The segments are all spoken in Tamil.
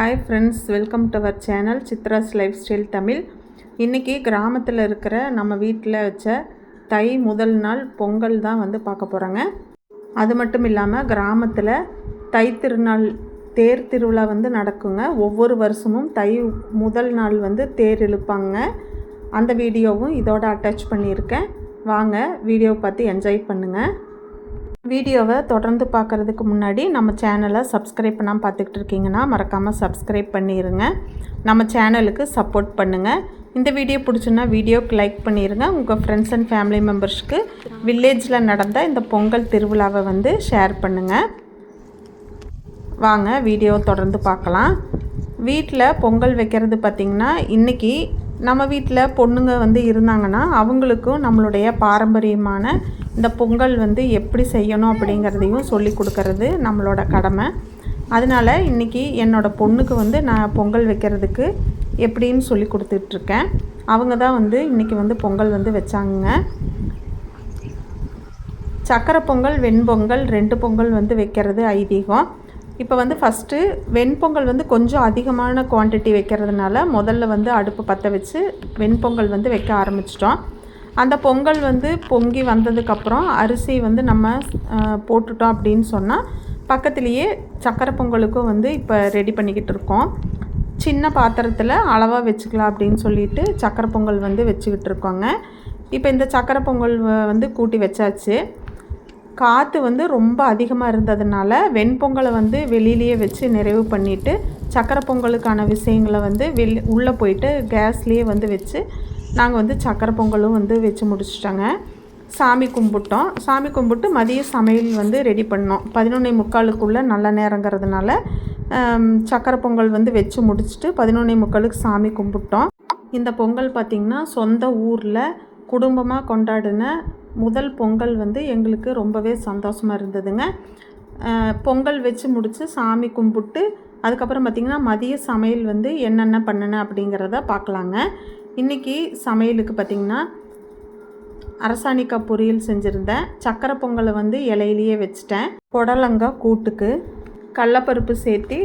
Hi friends, welcome to our channel Chitra's lifestyle Tamil. இன்றைக்கி கிராமத்தில் இருக்கிற நம்ம வீட்டில் வச்ச தை முதல் நாள் பொங்கல் தான் பார்க்க போகிறோங்க. அது மட்டும் இல்லாமல் கிராமத்தில் தை திருநாள் தேர் திருவிழா நடக்குங்க. ஒவ்வொரு வருஷமும் தை முதல் நாள் தேர் இழுப்பாங்க. அந்த வீடியோவும் இதோட அட்டாச் பண்ணியிருக்கேன். வாங்க வீடியோ பார்த்து என்ஜாய் பண்ணுங்கள். வீடியோவை தொடர்ந்து பார்க்குறதுக்கு முன்னாடி நம்ம சேனலை சப்ஸ்கிரைப் பண்ணாமல் பார்த்துக்கிட்டு இருக்கீங்கன்னா மறக்காமல் சப்ஸ்கிரைப் பண்ணிடுங்க. நம்ம சேனலுக்கு சப்போர்ட் பண்ணுங்கள். இந்த வீடியோ பிடிச்சுன்னா வீடியோக்கு லைக் பண்ணிடுங்க. உங்கள் ஃப்ரெண்ட்ஸ் அண்ட் ஃபேமிலி மெம்பர்ஸ்க்கு வில்லேஜில் நடந்த இந்த பொங்கல் திருவிழாவை ஷேர் பண்ணுங்கள். வாங்க வீடியோ தொடர்ந்து பார்க்கலாம். வீட்டில் பொங்கல் வைக்கிறது பார்த்திங்கன்னா, இன்றைக்கி நம்ம வீட்டில் பொண்ணுங்க இருந்தாங்கன்னா அவங்களுக்கும் நம்மளுடைய பாரம்பரியமான இந்த பொங்கல் எப்படி செய்யணும் அப்படிங்கிறதையும் சொல்லி கொடுக்கறது நம்மளோட கடமை. அதனால் இன்றைக்கி என்னோடய பொண்ணுக்கு நான் பொங்கல் வைக்கிறதுக்கு எப்படின்னு சொல்லி கொடுத்துட்ருக்கேன். அவங்க தான் இன்றைக்கி பொங்கல் வச்சாங்க. சக்கரை பொங்கல், வெண்பொங்கல் 2 பொங்கல் வைக்கிறது ஐதீகம். இப்போ ஃபஸ்ட்டு வெண்பொங்கல் கொஞ்சம் அதிகமான குவான்டிட்டி வைக்கிறதுனால முதல்ல அடுப்பு பற்ற வச்சு வெண்பொங்கல் வைக்க ஆரம்பிச்சிட்டோம். அந்த பொங்கல் பொங்கி வந்ததுக்கப்புறம் அரிசி நம்ம போட்டுட்டோம் அப்படின்னு சொன்னால் பக்கத்துலேயே சக்கரை பொங்கலுக்கும் இப்போ ரெடி பண்ணிக்கிட்டு இருக்கோம். சின்ன பாத்திரத்தில் அளவாக வச்சுக்கலாம் அப்படின்னு சொல்லிட்டு சக்கரை பொங்கல் வச்சுக்கிட்டு இருக்கோங்க. இப்போ இந்த சக்கரை பொங்கல் கூட்டி வச்சாச்சு. காற்று ரொம்ப அதிகமாக இருந்ததுனால வெண்பொங்கலை வெளியிலேயே வச்சு நிறைவு பண்ணிவிட்டு சக்கரை பொங்கலுக்கான விஷயங்களை உள்ளே போயிட்டு கேஸ்லேயே வச்சு நாங்கள் சக்கரை பொங்கலும் வச்சு முடிச்சிட்டோங்க. சாமி கும்பிட்டோம். சாமி கும்பிட்டு மதிய சமையல் ரெடி பண்ணோம். 11:45 நல்ல நேரங்கிறதுனால சக்கரை பொங்கல் வச்சு முடிச்சுட்டு 11:45 சாமி கும்பிட்டோம். இந்த பொங்கல் பார்த்திங்கன்னா சொந்த ஊரில் குடும்பமாக கொண்டாடின முதல் பொங்கல் எங்களுக்கு ரொம்பவே சந்தோஷமாக இருந்ததுங்க. பொங்கல் வச்சு முடித்து சாமி கும்பிட்டு அதுக்கப்புறம் பார்த்திங்கன்னா மதிய சமையல் என்னென்ன பண்ணினேன் அப்படிங்கிறத பார்க்கலாங்க. இன்றைக்கி சமையலுக்கு பார்த்திங்கன்னா அரசாணிக்காய் பொரியல் செஞ்சுருந்தேன். சக்கரை பொங்கலை இலையிலேயே வச்சுட்டேன். புடலங்காய் கூட்டுக்கு கடலப்பருப்பு சேர்த்து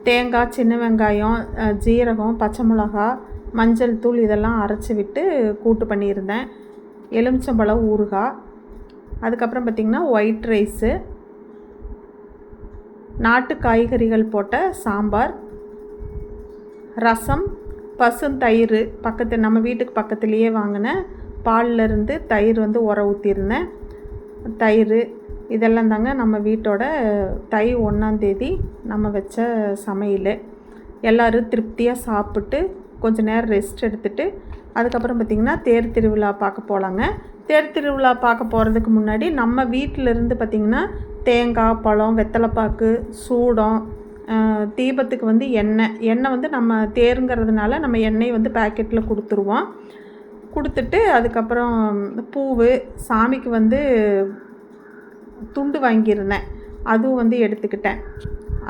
தேங்காய், சின்ன வெங்காயம், ஜீரகம், பச்சை மிளகா, மஞ்சள் தூள் இதெல்லாம் அரைச்சி விட்டு கூட்டு பண்ணியிருந்தேன். எலுமிச்சம்பழம் ஊறுகாய், அதுக்கப்புறம் பார்த்திங்கன்னா ஒயிட் ரைஸு, நாட்டு காய்கறிகள் போட்ட சாம்பார், ரசம், பசுந்தயிர் நம்ம வீட்டுக்கு பக்கத்துலேயே வாங்கின பால்லேருந்து தயிர் உர ஊற்றிருந்தேன். தயிர் இதெல்லாம் தாங்க நம்ம வீட்டோட தை 1ஆம் தேதி நம்ம வச்ச சமையல். எல்லோரும் திருப்தியாக சாப்பிட்டு கொஞ்சம் நேரம் ரெஸ்ட் எடுத்துகிட்டு அதுக்கப்புறம் பார்த்திங்கன்னா தேர் திருவிழா பார்க்க போகலாங்க. தேர் திருவிழா பார்க்க போகிறதுக்கு முன்னாடி நம்ம வீட்டிலேருந்து பார்த்திங்கன்னா தேங்காய், பழம், வெத்தலைப்பாக்கு, சூடம், தீபத்துக்கு எண்ணெய் நம்ம தேருங்கிறதுனால நம்ம எண்ணெய் பேக்கெட்டில் கொடுத்துருவோம். கொடுத்துட்டு அதுக்கப்புறம் பூவு, சாமிக்கு துண்டு வாங்கியிருந்தேன், அதுவும் எடுத்துக்கிட்டேன்.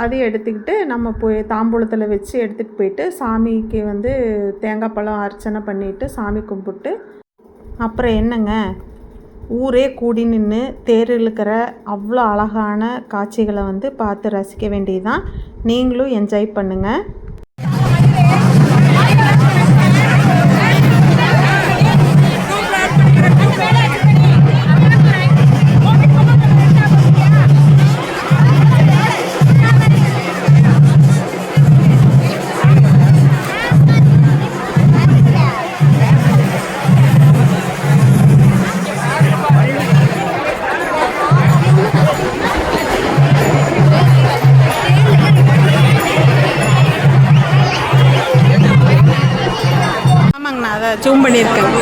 அது எடுத்துக்கிட்டு நம்ம போய் தாம்பூலத்தில் வச்சு எடுத்துகிட்டு போயிட்டு சாமிக்கு தேங்காய் பழம் அர்ச்சனை பண்ணிவிட்டு சாமி கும்பிட்டு அப்புறம் என்னங்க, ஊரே கூடி நின்று தேர் இழுக்கிற அவ்வளோ அழகான காட்சிகளை பார்த்து ரசிக்க வேண்டியதுதான். நீங்களும் என்ஜாய் பண்ணுங்கள். அதை ஜூம் பண்ணியிருக்கேன்.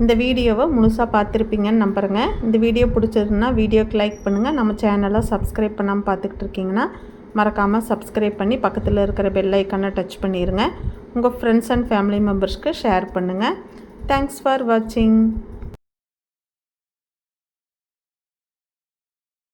இந்த வீடியோவை முழுசாக பார்த்துருப்பீங்கன்னு நம்புகிறேங்க. இந்த வீடியோ பிடிச்சதுன்னா வீடியோக்கு லைக் பண்ணுங்கள். நம்ம சேனலை சப்ஸ்கிரைப் பண்ணாமல் பார்த்துக்கிட்டு இருக்கீங்கன்னா மறக்காமல் சப்ஸ்கிரைப் பண்ணி பக்கத்தில் இருக்கிற பெல் ஐக்கானை டச் பண்ணிடுங்க. உங்கள் ஃப்ரெண்ட்ஸ் அண்ட் ஃபேமிலி மெம்பர்ஸ்க்கு ஷேர் பண்ணுங்கள். தேங்க்ஸ் ஃபார் வாட்சிங்.